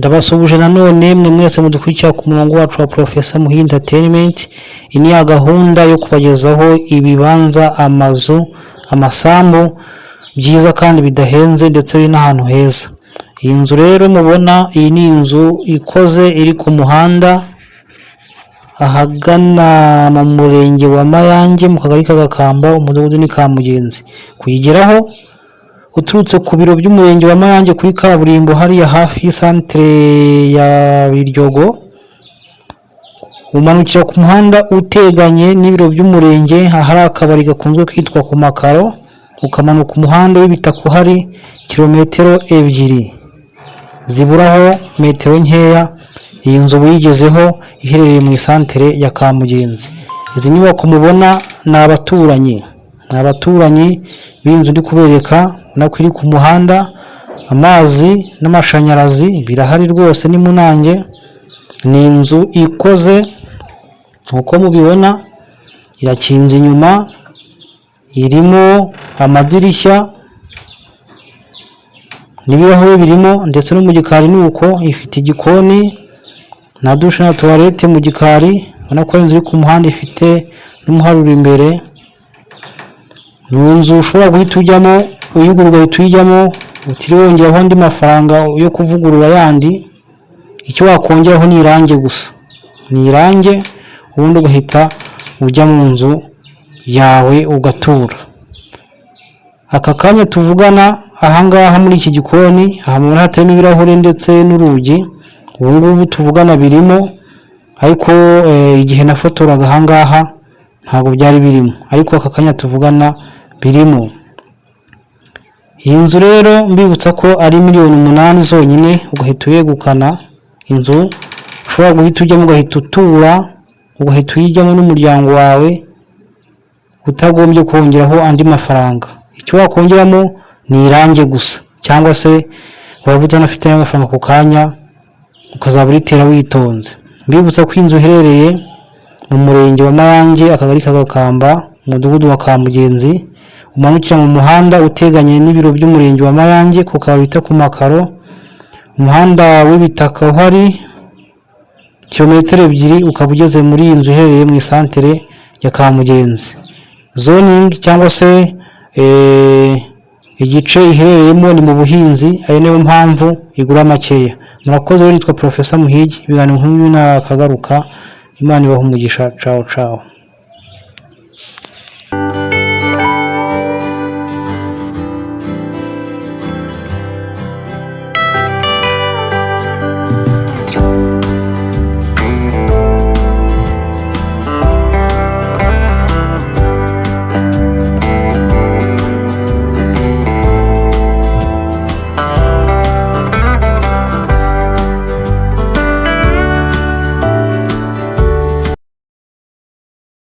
Ndabasubuje nanone mwe mwese mudukurikira ku murongo wacu wa Professor Muhire Entertainment. Ini ya gahunda yo kubagezaho ibibanza, amazu, amasambu byiza kandi bidahenze ndetse biri n'ahantu heza. Iyi nzu rero mubona, iyi ni inzu ikoze iri ku muhanda ahagana mu murenge wa Mayange mu kagari ka Gakamba, umudugudu ni Kamugenzi. Kuyigeraho uturutse ku biro by'umurenge wa Mayange kuri kaburimbo hariya hafi y'santere ya Biryogo, umanukira ku muhanda uteganye n'ibiro by'umurenge ahari akabari gakunzwe kwitwa ku Makaro, ukamanuka umuhanda w'ibitaka uhari kilometero 2 ziburaho metero nkeya. Iyi nzu buyigezeho iherereye mu santere ya Kamugenzi. Izi nyubako mubona ni abaturanyi b'inzu ndi kubereka, nako iri ku muhanda. Amazi n'amashanyarazi birahari rwose, ni munange. Ni inzu ikoze uko mubibona, irakinze inyuma, irimo amadirishya n'ibirahure birimo, ndetse no mu gikari nuko. Ifite igikoni na dushe na toilette mu gikari. Ubona ko inzu iri ku muhanda ifite n'umuharuro imbere. Ni inzu ushobora guhita ujyamo, uyigura ugahita uyijyamo utiriwe wongeraho andi mafaranga yo kuvugurura yandi. Icyo wakongeraho ni irange gusa, ni irange, ubundi ugahita ujya mu nzu yawe ugatura. Aka kanya tuvugana ahangaha muri iki gikoni, ahamubona hatarimo ibirahure ndetse n'urugi, ubu ngubu tuvugana birimo, ariko igihe nafotoraga ahangaha ntabwo byari birimo, ariko aka kanya tuvugana birimo. Iyi nzu rero mbibutsa ko ari miliyoni 8 zonyine ugahita uyegukana. Inzu ushobora guhita ujyamo ugahita utura, ugahita uyijyamo n'umuryango wawe utagombye kongeraho andi mafaranga. Icyo wakongeramo ni irange gusa, cyangwa se waba utanafite n'amafaranga ku kanya ukazaba uritera witonze. Mbibutsa ko inzu iherereye mu murenge wa Mayange, akagari ka Gakamba, umudugudu wa Kamugenzi. Umanukira mu muhanda uteganye n'ibiro by'umurenge wa Mayange ku kabita ku Makaro. Umuhanda w'ibitaka uhari kilometero 2 ukaba ugeze muri iyi nzu iherereye mu santere ya Kamugenzi. Zoning cyangwa se igice iherereyemo ni mu buhinzi, ari nayo mpamvu igura makeya. Murakoze. Nitwa Professor Muhire, ibiganiro nk'ibi nakagaruka. Imana ibahe umugisha. Ciao ciao.